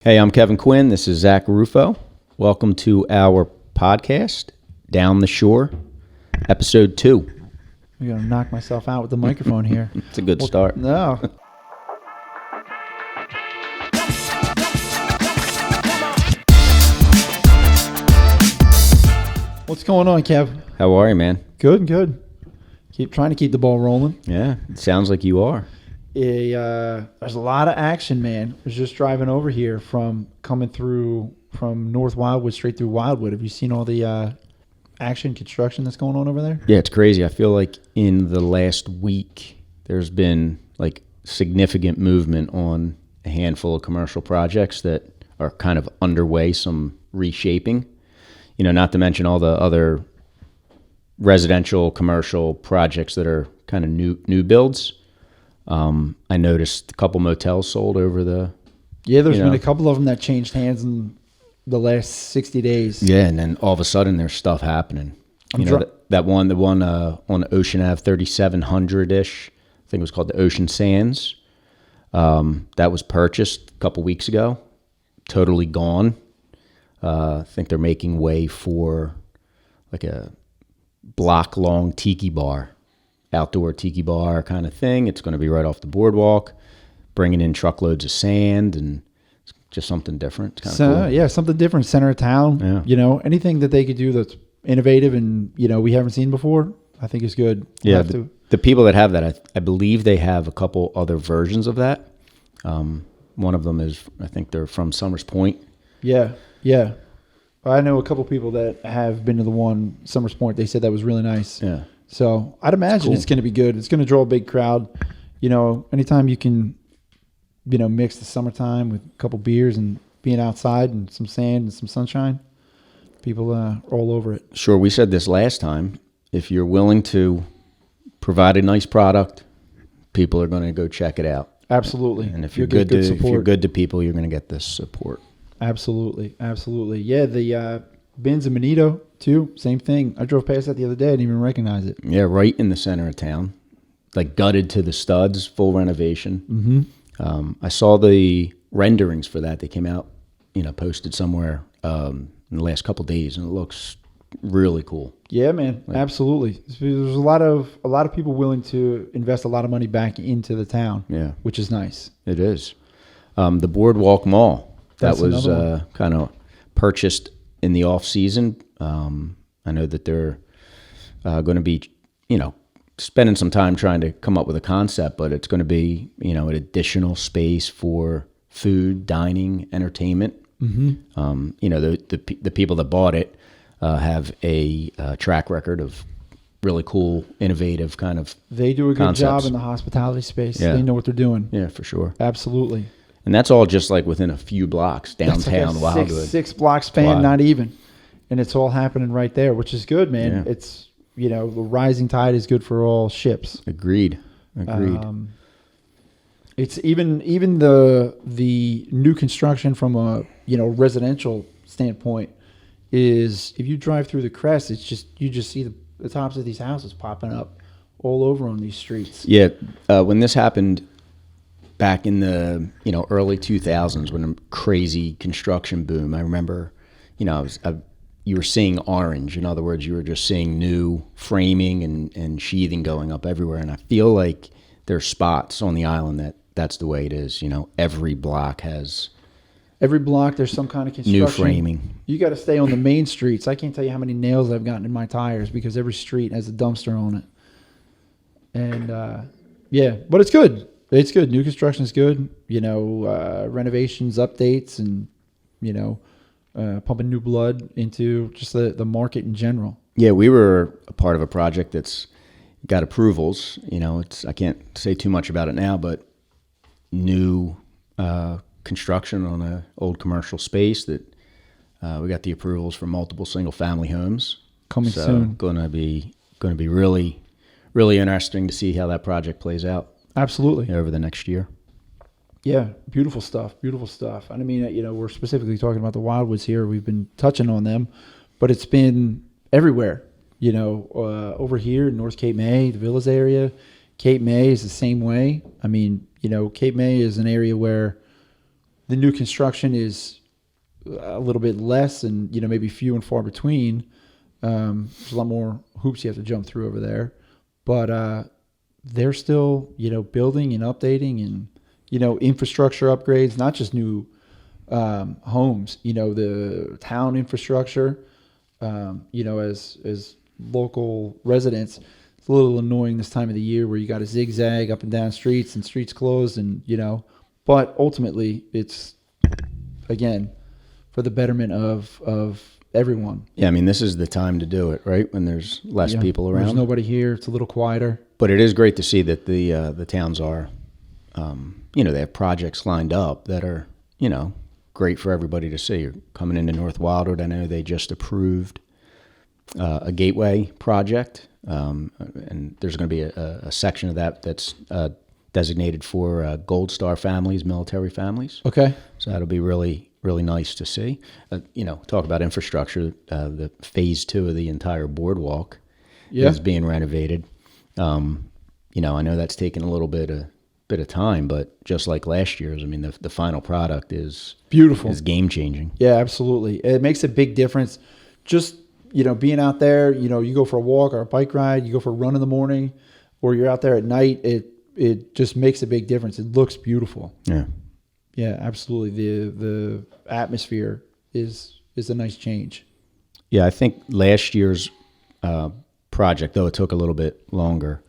Hey, I'm Kevin Quinn. This is Zach Rufo. Welcome to our podcast, Down the Shore, episode 2. I'm going to knock myself out with the microphone here. It's a good start. No. What's going on, Kev? How are you, man? Good, good. Keep trying to keep the ball rolling. Yeah, it sounds like you are. There's a lot of action, man. I was just driving over here coming through from North Wildwood straight through Wildwood. Have you seen all the action construction that's going on over there? Yeah, it's crazy. I feel like in the last week, there's been like significant movement on a handful of commercial projects that are kind of underway, some reshaping. You know, not to mention all the other residential commercial projects that are kind of new builds. I noticed a couple motels sold over the... Yeah, there's been a couple of them that changed hands in the last 60 days. Yeah, and then all of a sudden there's stuff happening. The one on Ocean Ave, 3700-ish, I think it was called the Ocean Sands. That was purchased a couple weeks ago. Totally gone. I think they're making way for like a block-long tiki bar. Outdoor tiki bar kind of thing. It's going to be right off the boardwalk, bringing in truckloads of sand and just something different. It's kind of cool. Yeah, something different. Center of town. Yeah. You know, anything that they could do that's innovative and, you know, we haven't seen before, I think is good. Yeah, the people that have that, I believe they have a couple other versions of that. One of them is, I think they're from Summers Point. Yeah, yeah. I know a couple people that have been to the one, Summers Point. They said that was really nice. Yeah. So I'd imagine it's going to be good. It's going to draw a big crowd. You know, anytime you can, you know, mix the summertime with a couple beers and being outside and some sand and some sunshine, people are all over it. Sure, we said this last time. If you're willing to provide a nice product, people are going to go check it out. Absolutely. And if you're good to people, you're going to get this support. Absolutely, absolutely. Yeah, the Ben's in Bonito too. Same thing. I drove past that the other day. I didn't even recognize it. Yeah, right in the center of town, like gutted to the studs, full renovation. Mm-hmm. I saw the renderings for that. They came out, posted somewhere in the last couple of days, and it looks really cool. Yeah, man, absolutely. There's a lot of people willing to invest a lot of money back into the town. Yeah, which is nice. It is. The Boardwalk Mall that That's was kind of purchased in the off season. I know that they're going to be, spending some time trying to come up with a concept, but it's going to be, an additional space for food, dining, entertainment. Mm-hmm. The people that bought it have a track record of really cool, innovative kind of They do a good concepts. job in the hospitality space. Yeah. They know what they're doing. Yeah, for sure. Absolutely. And that's all just like within a few blocks downtown That's like a Wildwood. six block span, Wow. not even. And it's all happening right there, which is good, man. Yeah. It's, the rising tide is good for all ships. Agreed. It's even the new construction from a, residential standpoint is, if you drive through the crest, it's just, you just see the tops of these houses popping up all over on these streets. Yeah, when this happened back in the early 2000s, when a crazy construction boom, I remember, you were seeing orange. In other words, you were just seeing new framing and sheathing going up everywhere. And I feel like there's spots on the island that's the way it is. Every block has there's some kind of construction. new framing. You got to stay on the main streets. I can't tell you how many nails I've gotten in my tires because every street has a dumpster on it. And yeah, but it's good. It's good. New construction is good. Renovations, updates, and pumping new blood into just the market in general. Yeah, we were a part of a project that's got approvals. I can't say too much about it now, but new construction on an old commercial space that we got the approvals for multiple single family homes Coming soon. Going to be really, really interesting to see how that project plays out. Absolutely. Over the next year. Yeah, beautiful stuff. Beautiful stuff. And I mean, we're specifically talking about the Wildwoods here. We've been touching on them, but it's been everywhere. Over here in North Cape May, the Villas area, Cape May is the same way. I mean, Cape May is an area where the new construction is a little bit less and, maybe few and far between. There's a lot more hoops you have to jump through over there. But they're still, building and updating and, infrastructure upgrades, not just new homes, the town infrastructure, as local residents, it's a little annoying this time of the year where you got to zigzag up and down streets and streets closed and, but ultimately it's, again, for the betterment of everyone. Yeah, I mean, this is the time to do it, right? When there's less people around. There's nobody here. It's a little quieter. But it is great to see that the towns are, they have projects lined up that are, great for everybody to see. You're coming into North Wildwood, I know they just approved a gateway project, and there's going to be a section of that that's designated for Gold Star families, military families. Okay. So that'll be really, really nice to see. Talk about infrastructure. The phase 2 of the entire boardwalk is being renovated. I know that's taken a little bit of time, but just like last year's, I mean, the final product is beautiful, is game changing. Yeah, absolutely. It makes a big difference. Just being out there, you go for a walk or a bike ride, you go for a run in the morning, or you're out there at night. It just makes a big difference. It looks beautiful. Yeah, absolutely. The atmosphere is a nice change. Yeah, I think last year's project, though it took a little bit longer,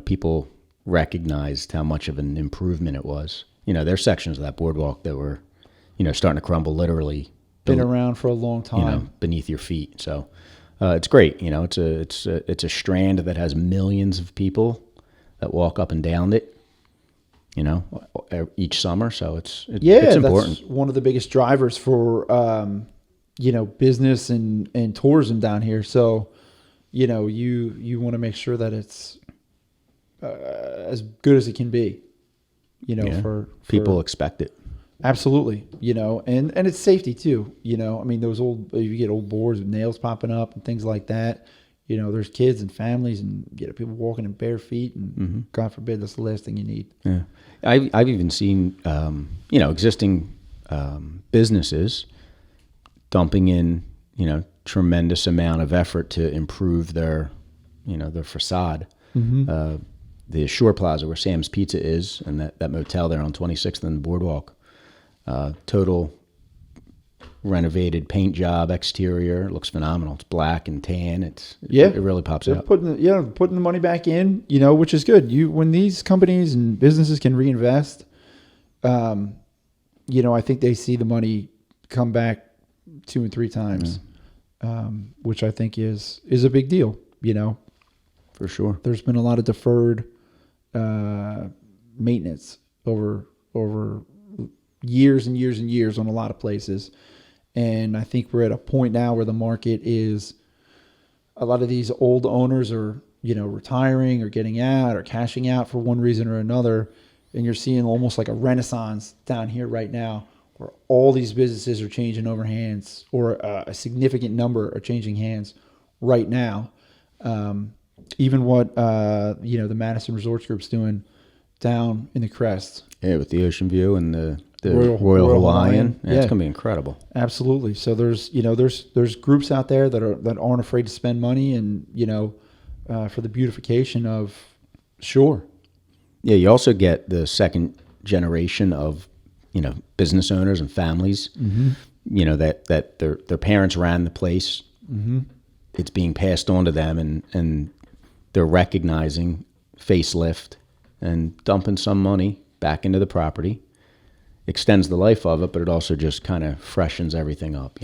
people recognized how much of an improvement it was. There's sections of that boardwalk that were, starting to crumble literally. Been around for a long time. Beneath your feet. So it's great. It's a strand that has millions of people that walk up and down it. Each summer. So it's important. That's one of the biggest drivers for, business and tourism down here. So, you want to make sure that it's as good as it can be, for people expect it. Absolutely. And it's safety too, I mean, you get old boards with nails popping up and things like that. There's kids and families and people walking in bare feet and God forbid, that's the last thing you need. Yeah. I've even seen, existing businesses dumping in, tremendous amount of effort to improve their facade. The Shore Plaza where Sam's Pizza is and that motel there on 26th and the boardwalk, total renovated paint job, exterior, looks phenomenal. It's black and tan. It really pops out. Putting the money back in, which is good. When these companies and businesses can reinvest, I think they see the money come back 2 and 3 times, which I think is a big deal. For sure. There's been a lot of deferred maintenance over years and years and years on a lot of places. And I think we're at a point now where the market is, a lot of these old owners are, retiring or getting out or cashing out for one reason or another. And you're seeing almost like a renaissance down here right now where all these businesses are changing over hands, or a significant number are changing hands right now. Even what, the Madison Resorts Group's doing down in the Crest. Yeah, with the ocean view and the Royal Hawaiian. Yeah, it's going to be incredible. Absolutely. So there's groups out there that aren't afraid to spend money and, for the beautification of shore. Yeah, you also get the second generation of, business owners and families, that their parents ran the place. It's being passed on to them and they're recognizing facelift and dumping some money back into the property. Extends the life of it, but it also just kind of freshens everything up,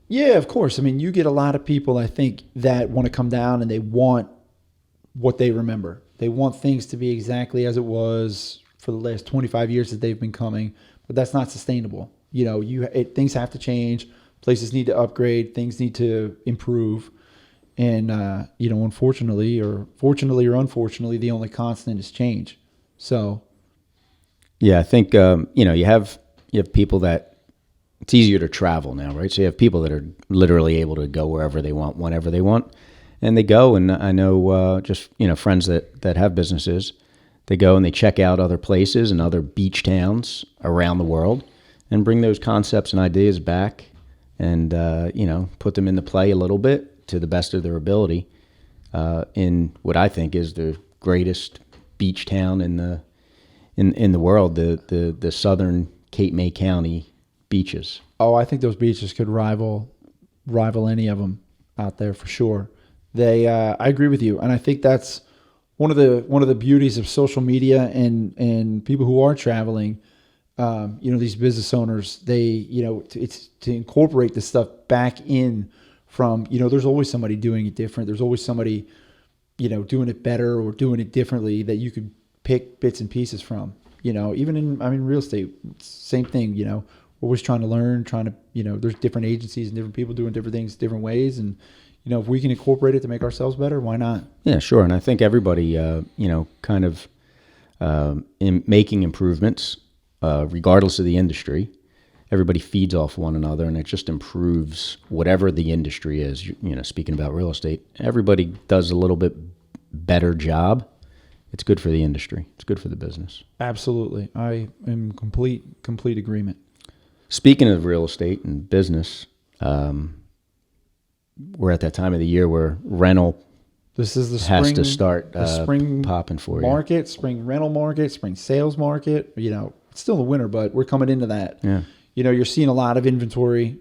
Yeah, of course. I mean, you get a lot of people, I think, that want to come down and they want what they remember. They want things to be exactly as it was for the last 25 years that they've been coming, but that's not sustainable. Things have to change. Places need to upgrade. Things need to improve. And, unfortunately or fortunately or unfortunately, the only constant is change. So... Yeah, I think you have people that it's easier to travel now, right? So you have people that are literally able to go wherever they want, whenever they want, and they go. And I know friends that have businesses, they go and they check out other places and other beach towns around the world, and bring those concepts and ideas back and, put them into play a little bit to the best of their ability in what I think is the greatest beach town in the world, the southern Cape May County beaches. Oh, I think those beaches could rival any of them out there for sure. I agree with you, and I think that's one of the beauties of social media and people who are traveling. These business owners, it's to incorporate this stuff back in from, there's always somebody doing it different. There's always somebody, doing it better or doing it differently that you could pick bits and pieces from. Even in real estate, same thing. We're always trying to learn, there's different agencies and different people doing different things different ways, and if we can incorporate it to make ourselves better, why not? Yeah, sure. And I think everybody, kind of in making improvements, regardless of the industry, everybody feeds off one another, and it just improves whatever the industry is. Speaking about real estate, everybody does a little bit better job. It's good for the industry. It's good for the business. Absolutely. I am complete agreement. Speaking of real estate and business, we're at that time of the year where rental this is the has spring, to start the spring popping for market, spring rental market, spring sales market. It's still the winter, but we're coming into that. Yeah. You're seeing a lot of inventory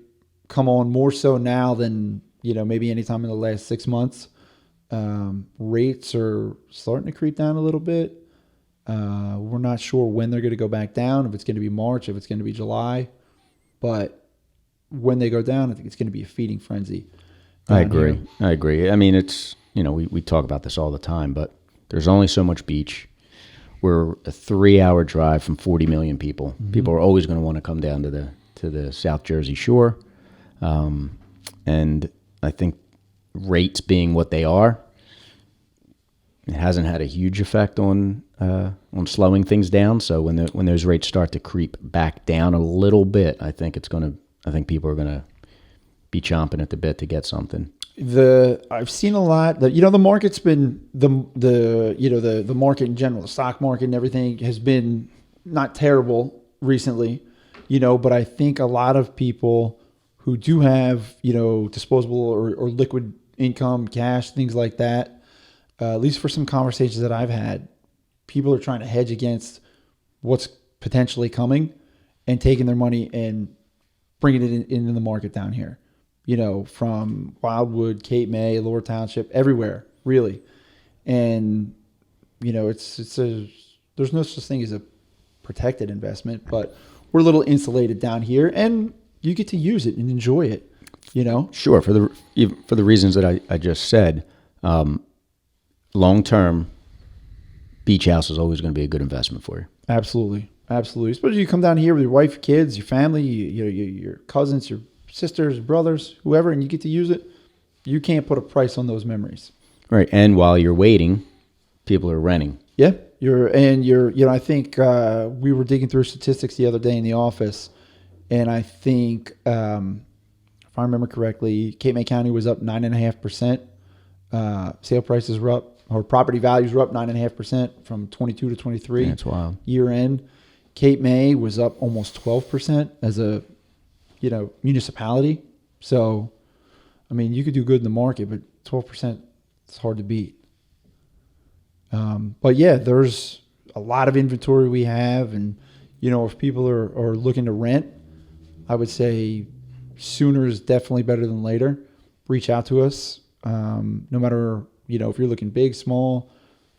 come on more so now than, maybe any time in the last 6 months. Rates are starting to creep down a little bit. We're not sure when they're going to go back down, if it's going to be March, if it's going to be July. But when they go down, I think it's going to be a feeding frenzy. I agree. I mean, it's, we talk about this all the time, but there's only so much beach. We're a 3-hour drive from 40 million people. Mm-hmm. People are always going to want to come down to the South Jersey shore. And I think rates being what they are, it hasn't had a huge effect on slowing things down. So when those rates start to creep back down a little bit, I think people are gonna be chomping at the bit to get something. I've seen a lot that the market's been the market in general, the stock market and everything has been not terrible recently, but I think a lot of people who do have disposable or liquid income, cash, things like that, at least for some conversations that I've had, people are trying to hedge against what's potentially coming and taking their money and bringing it into the market down here, from Wildwood, Cape May, Lower Township, everywhere, really. And, there's no such thing as a protected investment, but we're a little insulated down here, and you get to use it and enjoy it, Sure. For the reasons that I just said, long term, beach house is always going to be a good investment for you. Absolutely. Especially you come down here with your wife, your kids, your family, your cousins, your sisters, brothers, whoever, and you get to use it. You can't put a price on those memories. Right. And while you're waiting, people are renting. Yeah. I think we were digging through statistics the other day in the office, and I think, if I remember correctly, Cape May County was up 9.5%. Sale prices were up, or property values were up 9.5% from 22 to 23. That's wild. Year end. Cape May was up almost 12% as a, municipality. So, you could do good in the market, but 12%, it's hard to beat. But yeah, there's a lot of inventory we have, and if people are looking to rent, I would say sooner is definitely better than later. Reach out to us. No matter, if you're looking big, small,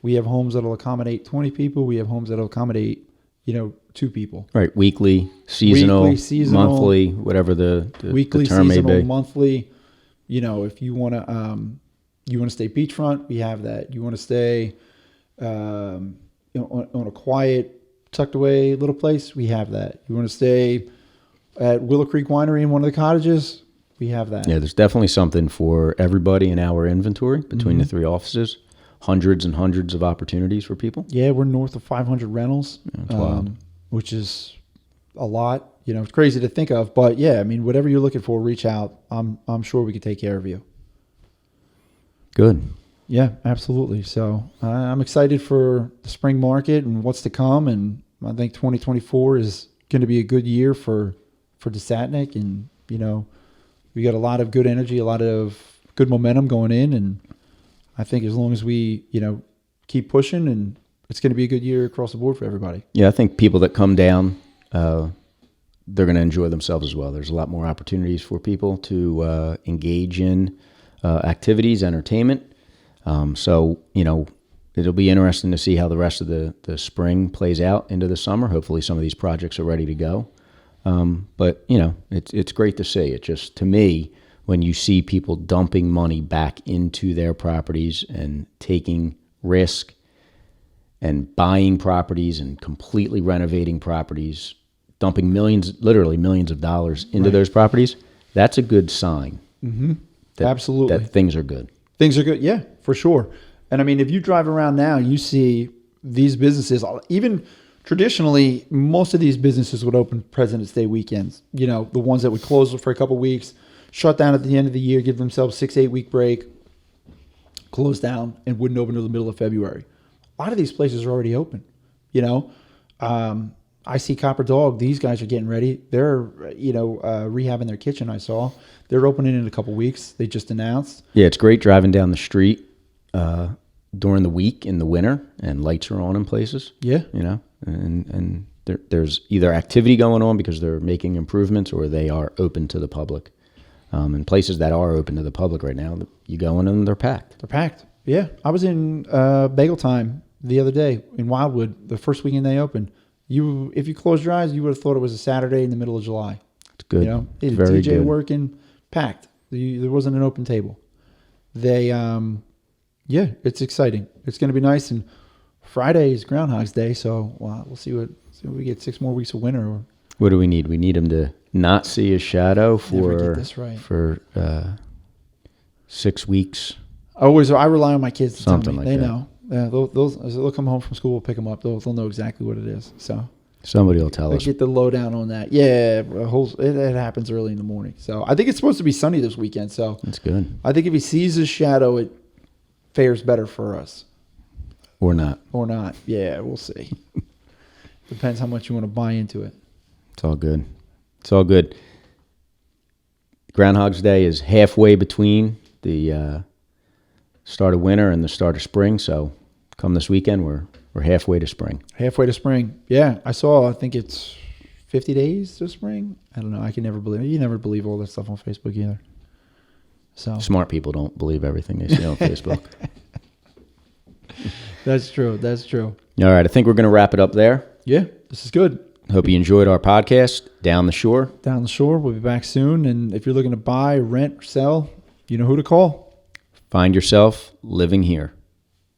we have homes that'll accommodate 20 people. We have homes that'll accommodate, 2 people. Right. Weekly, seasonal, monthly, whatever the weekly, term seasonal, may be. Monthly. If you want to stay beachfront, we have that. You want to stay, on a quiet, tucked away little place, we have that. You want to stay at Willow Creek Winery in one of the cottages, we have that. Yeah, there's definitely something for everybody in our inventory between the 3 offices. Hundreds and hundreds of opportunities for people. Yeah, we're north of 500 rentals, which is a lot. It's crazy to think of, but yeah, whatever you're looking for, reach out. I'm sure we could take care of you. Good. Yeah, absolutely. So I'm excited for the spring market and what's to come, and I think 2024 is going to be a good year for Desatnik, and you know, we got a lot of good energy, a lot of good momentum going in, and I think as long as we, you know, keep pushing, and it's going to be a good year across the board for everybody. Yeah, I think people that come down, they're going to enjoy themselves as well. There's a lot more opportunities for people to engage in activities, entertainment. So, you know, it'll be interesting to see how the rest of the spring plays out into the summer. Hopefully some of these projects are ready to go. But, you know, it's great to see. It just, to me, when you see people dumping money back into their properties and taking risk and buying properties and completely renovating properties, dumping literally millions of dollars into those properties, that's a good sign. Mm-hmm. Absolutely. That things are good. Things are good. Yeah, for sure. And I mean, if you drive around now, you see these businesses, even traditionally, most of these businesses would open President's Day weekends. You know, the ones that would close for a couple of weeks, shut down at the end of the year, give themselves 6-8 week break, close down, and wouldn't open until the middle of February. A lot of these places are already open. You know, I see Copper Dog. These guys are getting ready. They're, you know, rehabbing their kitchen. I saw they're opening in a couple weeks. They just announced. Yeah, it's great driving down the street during the week in the winter, and lights are on in places. Yeah, you know, and there's either activity going on because they're making improvements, or they are open to the public. And places that are open to the public right now, you go in and they're packed. They're packed. Yeah, I was in Bagel Time the other day in Wildwood, the first weekend they opened. If you closed your eyes, you would have thought it was a Saturday in the middle of July. It's good. You know, it's very DJ good. Working, packed. There wasn't an open table. They, yeah, it's exciting. It's going to be nice. And Friday is Groundhog's Day, so we'll see what we get. 6 more weeks of winter. What do we need? We need him to not see his shadow Never get this right. for 6 weeks. I rely on my kids to Something tell me. like They that. know. They'll come home from school, we'll pick them up. They'll know exactly what it is. So Somebody will tell they us. get the lowdown on that. Yeah, it happens early in the morning. So I think it's supposed to be sunny this weekend. So That's good. I think if he sees his shadow, it fares better for us. Or not. Or not. Yeah, we'll see. Depends how much you want to buy into it. It's all good. It's all good. Groundhog's Day is halfway between the start of winter and the start of spring. So come this weekend, we're halfway to spring. Halfway to spring. Yeah, I think it's 50 days to spring. I don't know. I can never believe it. You never believe all that stuff on Facebook either. So Smart people don't believe everything they see on Facebook. That's true. That's true. All right. I think we're going to wrap it up there. Yeah, this is good. Hope you enjoyed our podcast, Down the Shore. Down the Shore. We'll be back soon. And if you're looking to buy, rent, or sell, you know who to call. Find yourself living here.